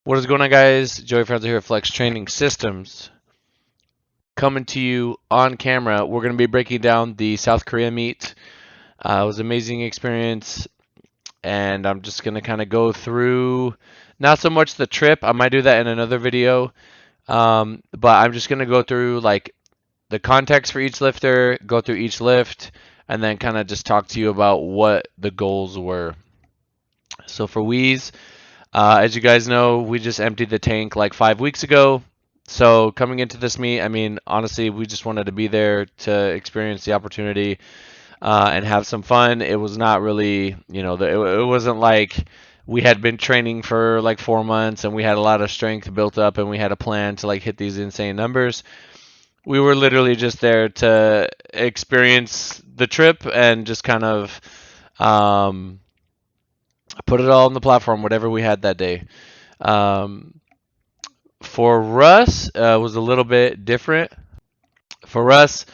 What is going on, guys? Joey Franzo here at FLEXX Training Systems. Coming to you on camera. We're going to be breaking down the South Korea meet. It was an amazing experience, and I'm just going to kind of go through not so much the trip. I might do that in another video, but I'm just going to go through like the context for each lifter, go through each lift, and then kind of just talk to you about what the goals were. So for Wheeze, as you guys know, we just emptied the tank like 5 weeks ago. So coming into this meet, I mean, honestly, we just wanted to be there to experience the opportunity and have some fun. It was not really, it wasn't like we had been training for like 4 months and we had a lot of strength built up and we had a plan to like hit these insane numbers. We were literally just there to experience the trip and just kind of put it all on the platform, whatever we had that day. Um, for Russ, was a little bit different. For us,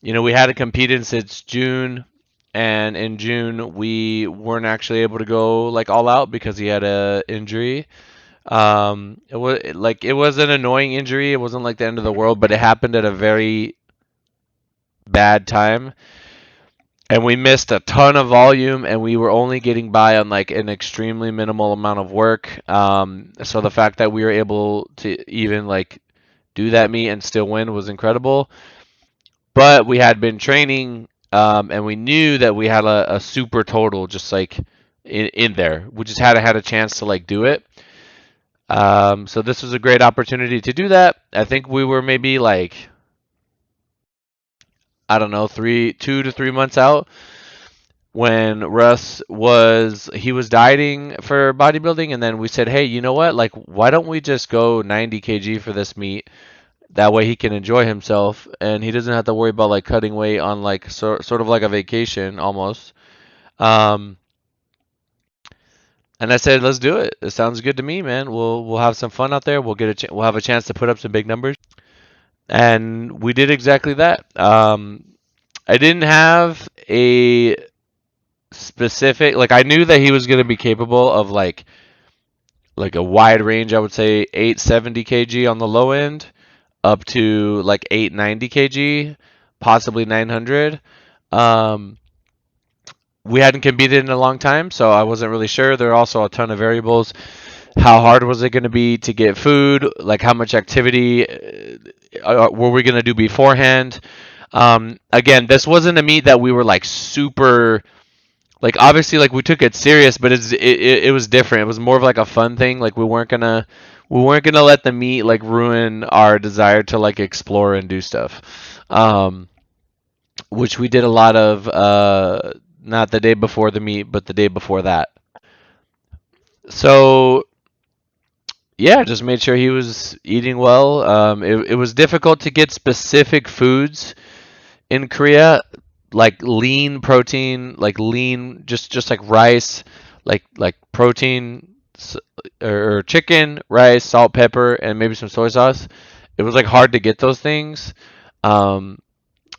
we hadn't competed since June, and in June we weren't actually able to go like all out because he had a injury. It was an annoying injury. It wasn't like the end of the world, but it happened at a very bad time. And we missed a ton of volume, and we were only getting by on like an extremely minimal amount of work. So the fact that we were able to even like do that meet and still win was incredible. But we had been training, and we knew that we had a super total just like in there. We just hadn't had a chance to like do it. So this was a great opportunity to do that. I think we were maybe like, I don't know, 2 to 3 months out when Russ was dieting for bodybuilding, and then we said, hey, you know what? Like, why don't we just go 90 kg for this meet? That way he can enjoy himself, and he doesn't have to worry about like cutting weight on like sort of like a vacation almost. Um, and I said, let's do it. It sounds good to me, man. We'll have some fun out there. We'll have a chance to put up some big numbers, and we did exactly that. I didn't have a specific like I knew that he was going to be capable of like a wide range. I would say 870 kg on the low end up to like 890 kg, possibly 900. Um, we hadn't competed in a long time, so I wasn't really sure. There are also a ton of variables. How hard was it going to be to get food? Like how much activity were we going to do beforehand? Again, this wasn't a meet that we were like super like obviously like we took it serious, but it was different. It was more of like a fun thing. Like we weren't gonna let the meet like ruin our desire to like explore and do stuff. Which we did a lot of not the day before the meet, but the day before that. So yeah, just made sure he was eating well. It was difficult to get specific foods in Korea, like lean protein, like lean, just like rice, like protein or chicken, rice, salt, pepper, and maybe some soy sauce. It was like hard to get those things. Um,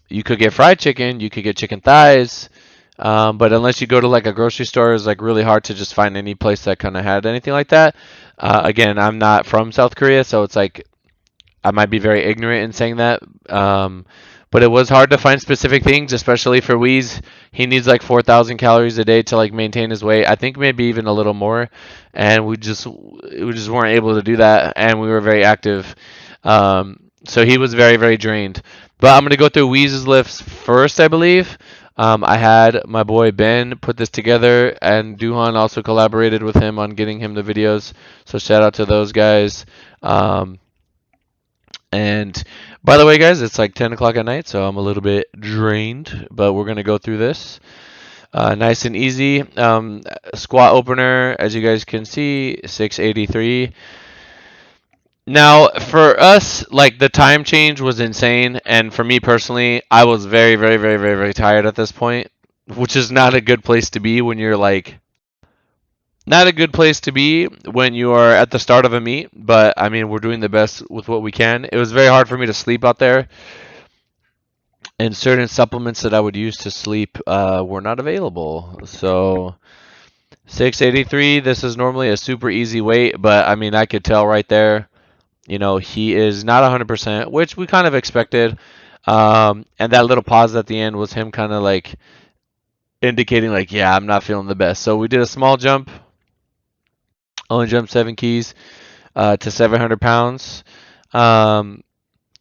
you could get fried chicken, you could get chicken thighs, but unless you go to like a grocery store, it's like really hard to just find any place that kind of had anything like that. Again, I'm not from South Korea, so it's like I might be very ignorant in saying that. But it was hard to find specific things, especially for Wheeze. He needs like 4,000 calories a day to like maintain his weight. I think maybe even a little more, and we just weren't able to do that, and we were very active. So he was very very drained. But I'm gonna go through Wheeze's lifts first, I believe. I had my boy Ben put this together, and Duhan also collaborated with him on getting him the videos. So shout out to those guys. And by the way, guys, it's like 10 o'clock at night, so I'm a little bit drained, but we're going to go through this. Nice and easy. Squat opener, as you guys can see, 683. Now, for us, like the time change was insane, and for me personally, I was very, very, very, very, very tired at this point, which is not a good place to be when you're like not a good place to be when you are at the start of a meet, but I mean, we're doing the best with what we can. It was very hard for me to sleep out there, and certain supplements that I would use to sleep were not available. So 683. This is normally a super easy weight, but I mean, I could tell right there, he is not 100%, which we kind of expected. And that little pause at the end was him kind of like indicating, like, yeah, I'm not feeling the best. So we did a small jump, only jumped 7 keys to 700 pounds. Um,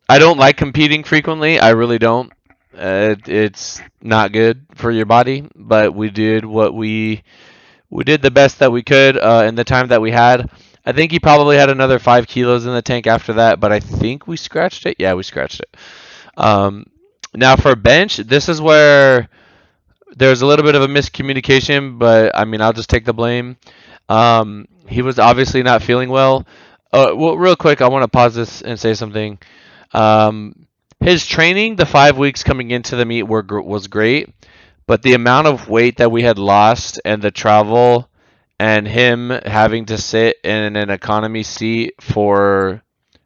I don't like competing frequently. I really don't. It's not good for your body, but we did the best that we could in the time that we had. I think he probably had another 5 kilos in the tank after that, but I think we scratched it. Yeah, we scratched it. Um, Now for bench, this is where there's a little bit of a miscommunication, but I mean, I'll just take the blame. He was obviously not feeling well. Well, real quick, I want to pause this and say something. His training, the 5 weeks coming into the meet was great, but the amount of weight that we had lost and the travel and him having to sit in an economy seat for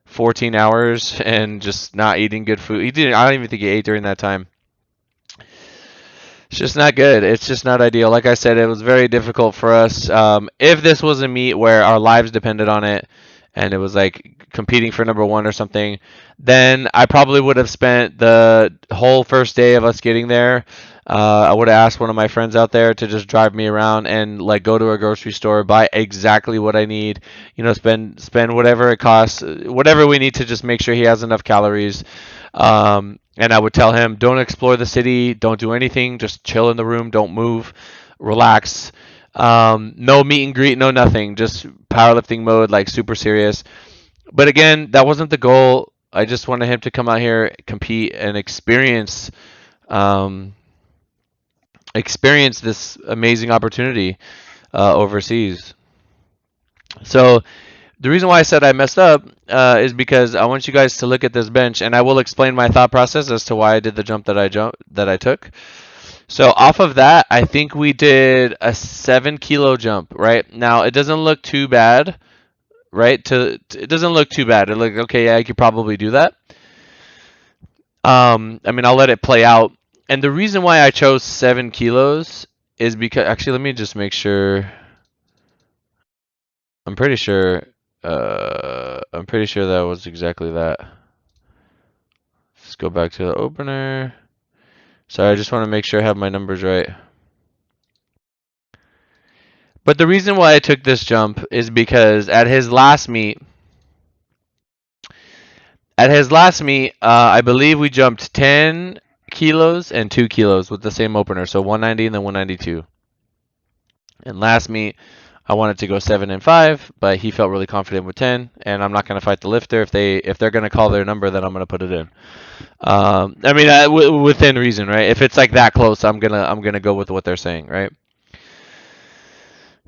14 hours and just not eating good food. He didn't. I don't even think he ate during that time. It's just not good. It's just not ideal. Like I said, it was very difficult for us. If this was a meet where our lives depended on it, and it was like competing for number one or something, then I probably would have spent the whole first day of us getting there. I would have asked one of my friends out there to just drive me around and like go to a grocery store, buy exactly what I need. Spend whatever it costs, whatever we need to just make sure he has enough calories. And I would tell him, don't explore the city, don't do anything, just chill in the room, don't move, relax. No meet and greet, no nothing, just powerlifting mode, like super serious. But again, that wasn't the goal. I just wanted him to come out here, compete, and um, experience this amazing opportunity overseas. So the reason why I said I messed up is because I want you guys to look at this bench, and I will explain my thought process as to why I did the jump that I took. So off of that, I think we did a 7 kilo jump. Right now, it doesn't look too bad. Right, it doesn't look too bad. It look okay. Yeah, I could probably do that. I mean, I'll let it play out. And the reason why I chose 7 kilos is because actually, let me just make sure. I'm pretty sure. I'm pretty sure that was exactly that. Let's go back to the opener. Sorry, I just want to make sure I have my numbers right. But the reason why I took this jump is because I believe we jumped 10 kilos and 2 kilos with the same opener, so 190 and then 192. And last meet, I wanted to go 7 and 5, but he felt really confident with 10, and I'm not going to fight the lifter. If they're going to call their number, then I'm going to put it in. I mean, within reason, right? If it's like that close, I'm gonna go with what they're saying, right?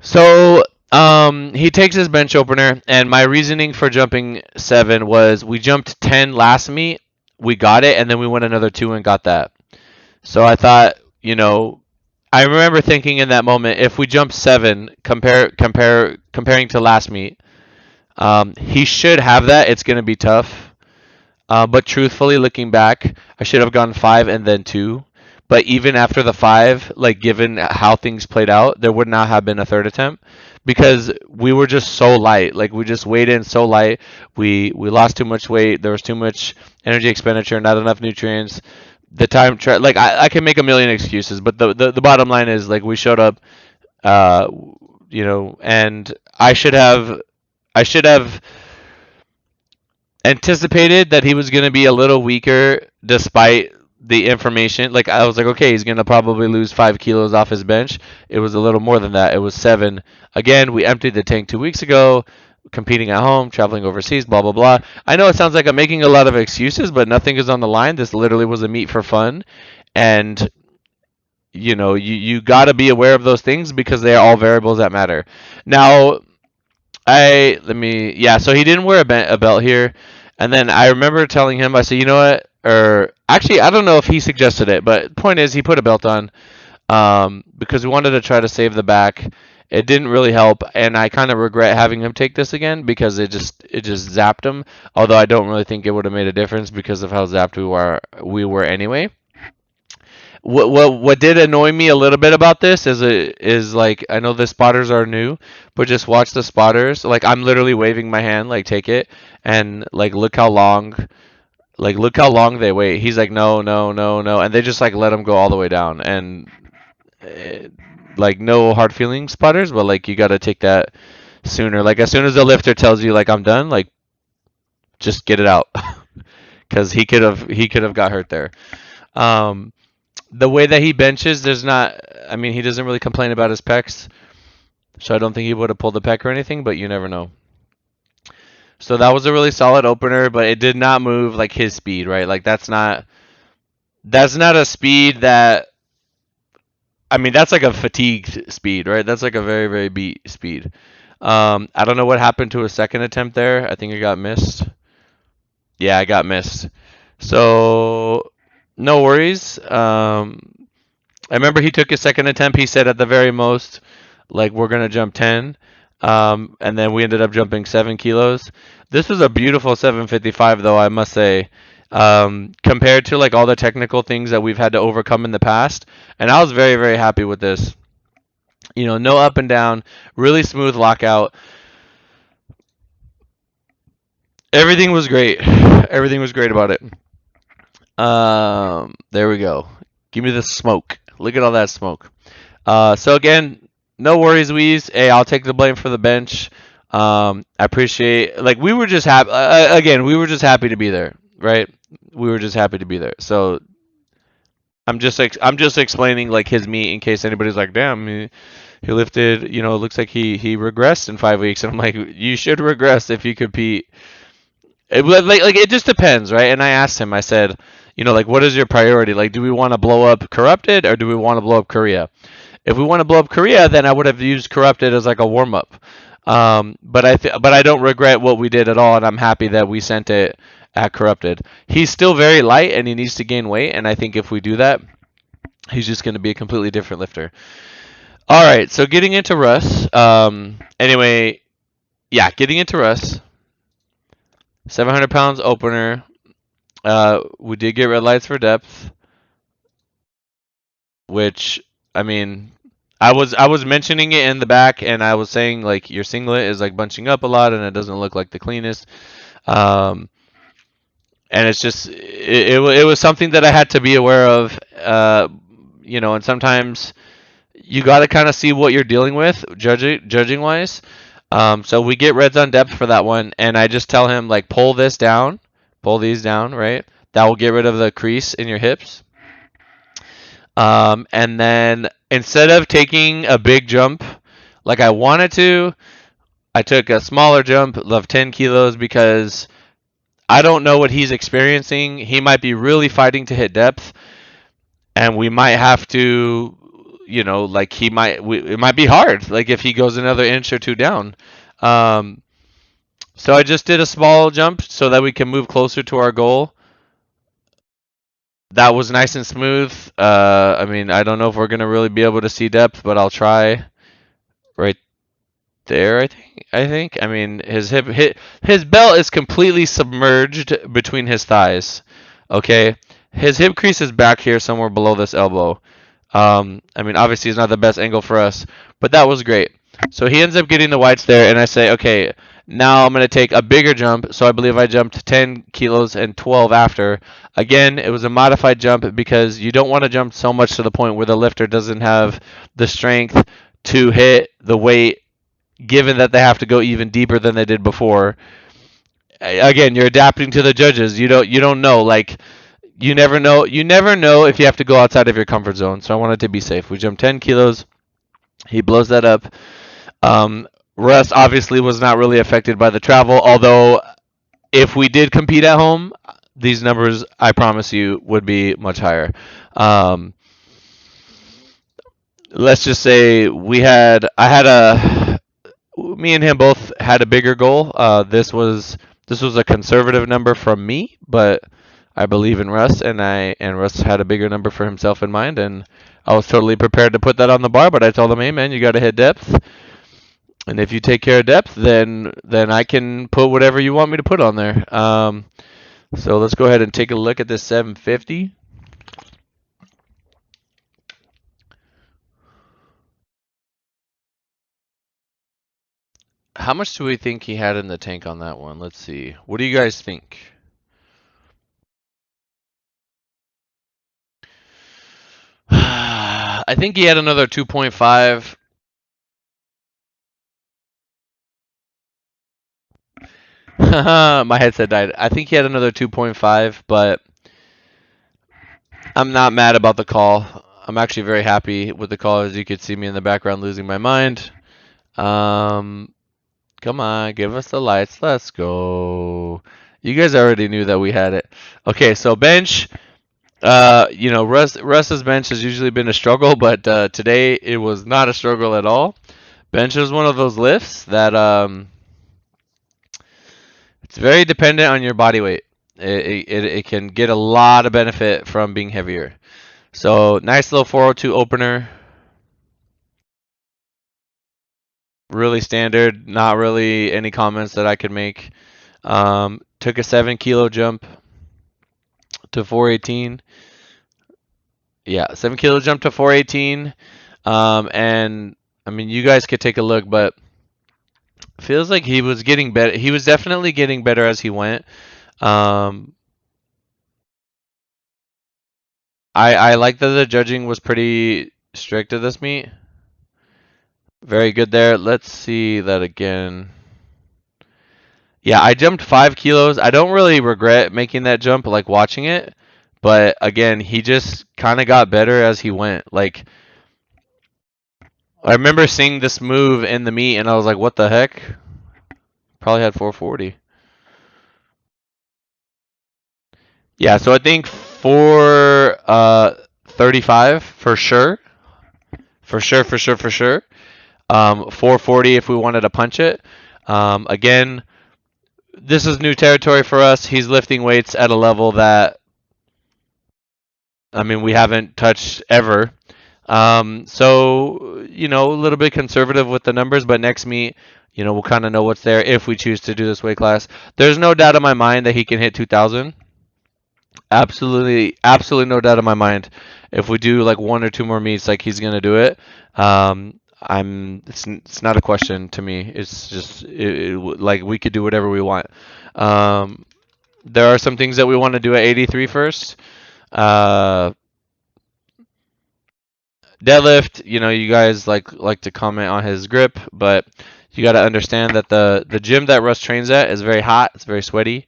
So he takes his bench opener, and my reasoning for jumping 7 was we jumped 10 last meet, we got it, and then we went another 2 and got that. So I thought, I remember thinking in that moment, if we jump 7, comparing to last meet, he should have that. It's gonna be tough. But truthfully, looking back, I should have gone 5 and then 2. But even after the 5, like given how things played out, there would not have been a third attempt because we were just so light. Like we just weighed in so light. We lost too much weight. There was too much energy expenditure, not enough nutrients. Like I can make a million excuses, but the bottom line is like we showed up, uh, and I should have anticipated that he was going to be a little weaker despite the information. Like I was like, okay, he's going to probably lose 5 kilos off his bench. It was a little more than that. It was 7. Again, we emptied the tank 2 weeks ago, competing at home, traveling overseas, blah blah blah. I know it sounds like I'm making a lot of excuses, but nothing is on the line. This literally was a meet for fun, and you got to be aware of those things because they are all variables that matter. Now, yeah, so he didn't wear a belt here. And then I remember telling him, I said, you know what? Or actually, I don't know if he suggested it, but point is, he put a belt on because we wanted to try to save the back. It didn't really help, and I kind of regret having him take this again because it just zapped him. Although I don't really think it would have made a difference because of how zapped we were anyway. What did annoy me a little bit about this is like I know the spotters are new, but just watch the spotters. Like I'm literally waving my hand, like take it, and like look how long they wait. He's like no, no, no, no, and they just like let him go all the way down, and uh, like no hard feelings spotters, but like you got to take that sooner. Like as soon as the lifter tells you like I'm done, like just get it out, because he could have got hurt there. Um, the way that he benches, there's not. I mean, he doesn't really complain about his pecs, so I don't think he would have pulled the pec or anything. But you never know. So that was a really solid opener, but it did not move like his speed, right? Like that's not a speed that. I mean, that's like a fatigued speed, right? That's like a very very beat speed. I don't know what happened to a second attempt there. I think it got missed. Yeah, I got missed. So no worries. I remember he took his second attempt. He said at the very most, like we're gonna jump 10, and then we ended up jumping 7 kilos. This was a beautiful 755, though I must say, compared to like all the technical things that we've had to overcome in the past. And I was very very happy with this. You know, no up and down, really smooth lockout. Everything was great. Everything was great about it. There we go. Give me the smoke. Look at all that smoke. So again, no worries, Wheeze. Hey, I'll take the blame for the bench. I appreciate like we were just happy. Again, we were just happy to be there, right? We were just happy to be there. So I'm just explaining like his meet in case anybody's like, damn, he lifted. You know, it looks like he regressed in 5 weeks, and I'm like, you should regress if you compete. Like it just depends, right? And I asked him. I said, you know, like what is your priority? Like, do we want to blow up corrupted or do we want to blow up Korea? If we want to blow up Korea, then I would have used corrupted as like a warm up. But I don't regret what we did at all, and I'm happy that we sent it at corrupted. He's still very light, and he needs to gain weight. And I think if we do that, he's just going to be a completely different lifter. All right, so getting into Russ. Anyway, yeah, getting into Russ. 700 pounds opener. We did get red lights for depth, which I mean, I was mentioning it in the back, and I was saying like your singlet is like bunching up a lot, and it doesn't look like the cleanest. Um, and it's just it was something that I had to be aware of. You know, and sometimes you got to kind of see what you're dealing with, judging wise. So we get reds on depth for that one, and I just tell him like pull this down, pull these down, right? That will get rid of the crease in your hips. And then instead of taking a big jump like I wanted to, I took a smaller jump of 10 kilos because I don't know what he's experiencing. He might be really fighting to hit depth, and we might have to, you know, like it might be hard, like if he goes another inch or two down. Um, so I just did a small jump so that we can move closer to our goal. That was nice and smooth. I mean, I don't know if we're gonna really be able to see depth, but I'll try. Right there, I think. I mean, his belt is completely submerged between his thighs. Okay, his hip crease is back here somewhere below this elbow. I mean, obviously it's not the best angle for us, but that was great. So he ends up getting the whites there, and I say, okay, now I'm going to take a bigger jump. So I believe I jumped 10 kilos and 12 after. Again, it was a modified jump because you don't want to jump so much to the point where the lifter doesn't have the strength to hit the weight, given that they have to go even deeper than they did before. Again, you're adapting to the judges. You don't know. Like you never know. You never know if you have to go outside of your comfort zone. So I wanted to be safe. We jumped 10 kilos. He blows that up. Um, Russ obviously was not really affected by the travel, although if we did compete at home, these numbers, I promise you, would be much higher. Um, let's just say me and him both had a bigger goal. This was a conservative number from me, but I believe in Russ, and Russ had a bigger number for himself in mind, and I was totally prepared to put that on the bar. But I told him, hey man, you got to hit depth, and if you take care of depth, then I can put whatever you want me to put on there. So let's go ahead and take a look at this 750. How much do we think he had in the tank on that one? Let's see. What do you guys think? I think he had another 2.5. My headset died. I think he had another 2.5, but I'm not mad about the call. I'm actually very happy with the call, as you could see me in the background losing my mind. Um, Come on, give us the lights. Let's go. You guys already knew that we had it. Okay, so bench. Russ's bench has usually been a struggle, but today it was not a struggle at all. Bench is one of those lifts that it's very dependent on your body weight. It can get a lot of benefit from being heavier. So nice little 402 opener. Really standard. Not really any comments that I could make. Took a 7 kilo jump to 418. Yeah, 7 kilo jump to 418. And I mean, you guys could take a look, but feels like he was getting better. He was definitely getting better as he went. Um, I like that the judging was pretty strict at this meet. Very good there. Let's see that again. Yeah, I jumped 5 kilos. I don't really regret making that jump, like watching it. But again, he just kind of got better as he went. Like, I remember seeing this move in the meet, and I was like, what the heck? Probably had 440. Yeah, so I think 435 for sure. For sure, for sure, for sure. 440 if we wanted to punch it. Again, this is new territory for us. He's lifting weights at a level that, I mean, we haven't touched ever. So, a little bit conservative with the numbers, but next meet, we'll kind of know what's there if we choose to do this weight class. There's no doubt in my mind that he can hit 2,000. Absolutely, absolutely no doubt in my mind. If we do like one or two more meets, like he's gonna do it. It's not a question to me. It's just like we could do whatever we want. Um, there are some things that we want to do at 83 first. Uh, Deadlift, you guys like to comment on his grip, but you got to understand that the gym that Russ trains at is very hot. It's very sweaty.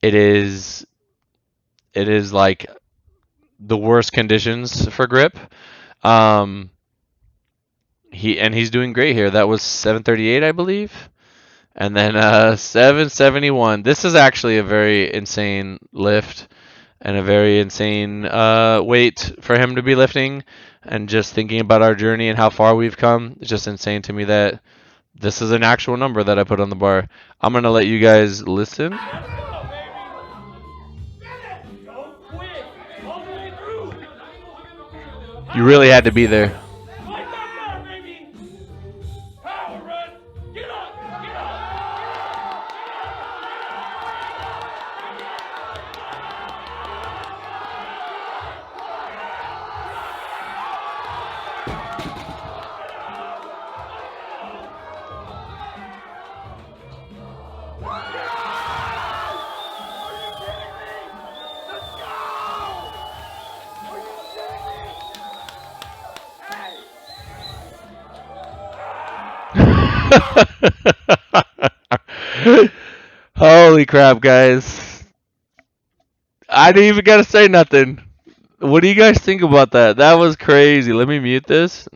It is like the worst conditions for grip. Um, he's doing great here. That was 738, I believe, and then 771. This is actually a very insane lift and a very insane weight for him to be lifting. And just thinking about our journey and how far we've come, it's just insane to me that this is an actual number that I put on the bar. I'm gonna let you guys listen. You really had to be there. Holy crap, guys. I didn't even gotta say nothing. What do you guys think about that? That was crazy. Let me mute this.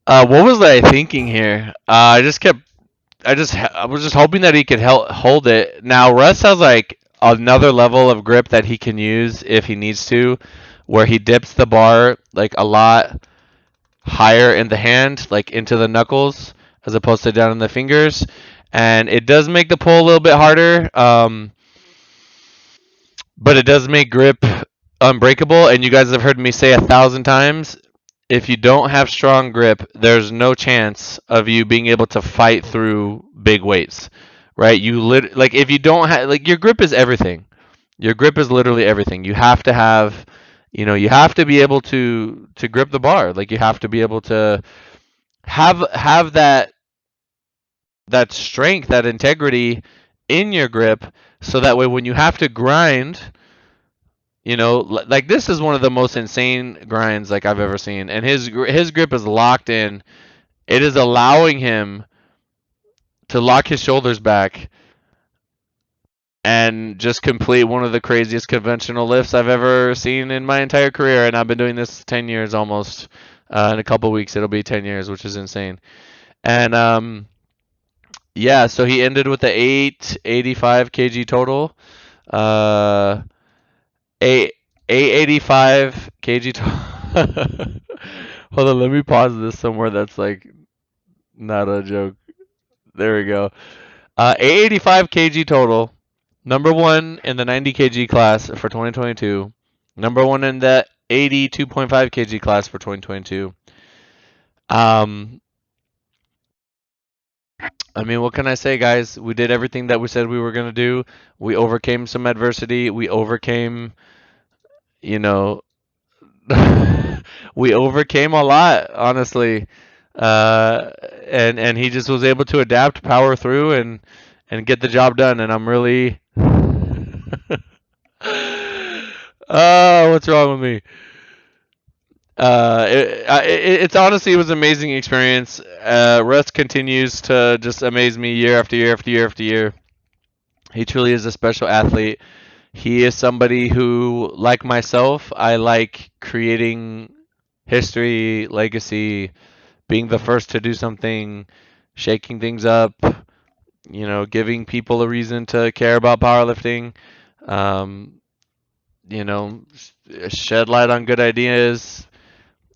What was I thinking here? I was just hoping that he could hold it. Now Russ has like another level of grip that he can use if he needs to, where he dips the bar like a lot higher in the hand, like into the knuckles, as opposed to down in the fingers, and it does make the pull a little bit harder. But it does make grip unbreakable, and you guys have heard me say 1,000 times, if you don't have strong grip, there's no chance of you being able to fight through big weights, right? Like if you don't have, like, your grip is everything. Your grip is literally everything. You have to have, you have to be able to grip the bar. Like you have to be able to have that. that strength, that integrity in your grip, so that way when you have to grind, like this is one of the most insane grinds like I've ever seen, and his grip is locked in. It is allowing him to lock his shoulders back and just complete one of the craziest conventional lifts I've ever seen in my entire career. And I've been doing this 10 years almost. In a couple weeks, it'll be 10 years, which is insane. And yeah, so he ended with the 885 kg total. Uh, 885 kg total. Hold on, let me pause this somewhere that's like not a joke. There we go. 885 kg total. Number one in the 90 kg class for 2022. Number one in the 82.5 kg class for 2022. Um, I mean, what can I say, guys? We did everything that we said we were going to do. We overcame some adversity. We overcame, you know, we overcame a lot, honestly. And he just was able to adapt, power through, and get the job done. And I'm really, oh, what's wrong with me? It's honestly, it was an amazing experience. Russ continues to just amaze me year after year after year after year. He truly is a special athlete. He is somebody who, like myself, I like creating history, legacy, being the first to do something, shaking things up, giving people a reason to care about powerlifting, um, shed light on good ideas,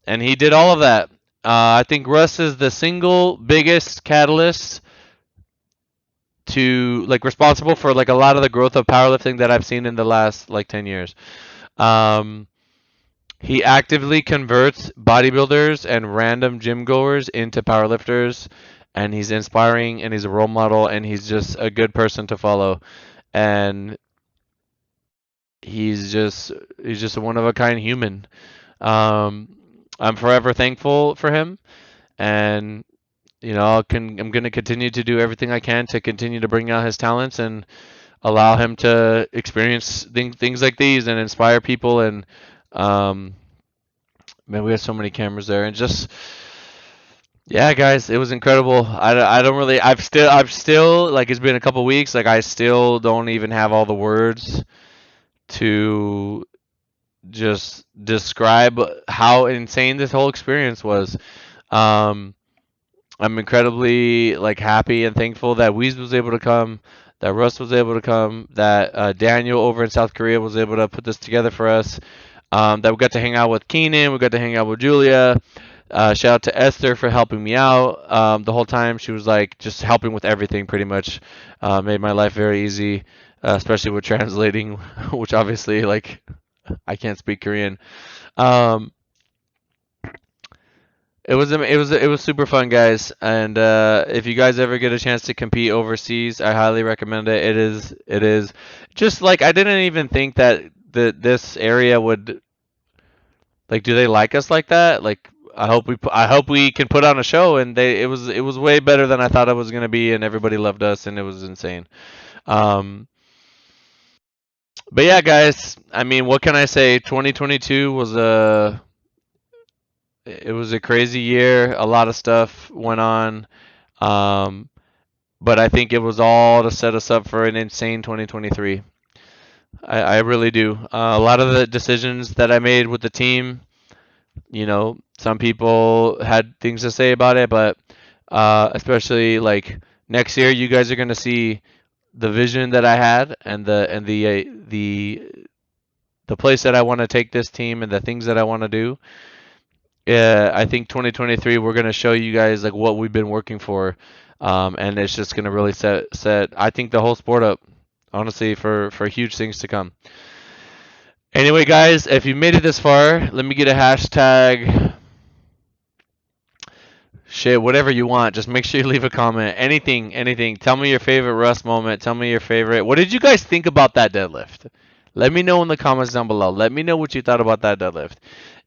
and he did all of that. I think Russ is the single biggest catalyst to like responsible for like a lot of the growth of powerlifting that I've seen in the last like 10 years. Um, he actively converts bodybuilders and random gym goers into powerlifters, and he's inspiring and he's a role model and he's just a good person to follow. And he's just a one of a kind human. Um, I'm forever thankful for him, and I'm going to continue to do everything I can to continue to bring out his talents and allow him to experience things like these and inspire people. And um, man, we have so many cameras there, and just yeah, guys, it was incredible. I don't really, I've still like it's been a couple weeks, like I still don't even have all the words to just describe how insane this whole experience was. Um, I'm incredibly like happy and thankful that Wheeze was able to come, that Russ was able to come, that Daniel over in South Korea was able to put this together for us. That we got to hang out with Keenan, we got to hang out with Julia. Shout out to Esther for helping me out the whole time. She was like just helping with everything pretty much. Made my life very easy, especially with translating, which obviously like I can't speak Korean. Um, it was super fun, guys. And if you guys ever get a chance to compete overseas, I highly recommend it. It is just like I didn't even think that this area would like. Do they like us like that? Like I hope we can put on a show, and it was way better than I thought it was gonna be, and everybody loved us, and it was insane. Um, but yeah, guys. I mean, what can I say? 2022 was a crazy year. A lot of stuff went on. Um, but I think it was all to set us up for an insane 2023. I really do. A lot of the decisions that I made with the team, some people had things to say about it, but especially like next year, you guys are going to see the vision that I had and the place that I want to take this team and the things that I want to do. Yeah, I think 2023 we're gonna show you guys like what we've been working for, and it's just gonna really set I think the whole sport up, honestly, for huge things to come. Anyway, guys, if you made it this far, let me get a hashtag. Shit, whatever you want. Just make sure you leave a comment. Anything, anything. Tell me your favorite Russ moment. Tell me your favorite. What did you guys think about that deadlift? Let me know in the comments down below. Let me know what you thought about that deadlift.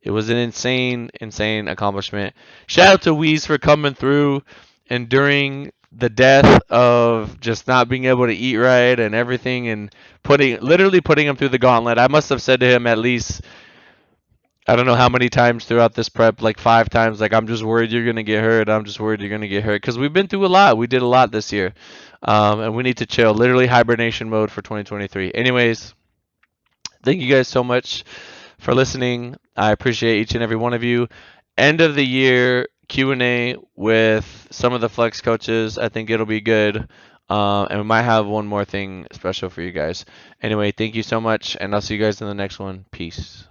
It was an insane, insane accomplishment. Shout out to Wheeze for coming through and during the death of just not being able to eat right and everything, and literally putting him through the gauntlet. I must have said to him at least, I don't know how many times throughout this prep, like 5 times, like, I'm just worried you're gonna get hurt. I'm just worried you're gonna get hurt because we've been through a lot. We did a lot this year, and we need to chill. Literally hibernation mode for 2023. Anyways, thank you guys so much for listening. I appreciate each and every one of you. End of the year Q&A with some of the flex coaches. I think it'll be good. And we might have one more thing special for you guys. Anyway, thank you so much, and I'll see you guys in the next one. Peace.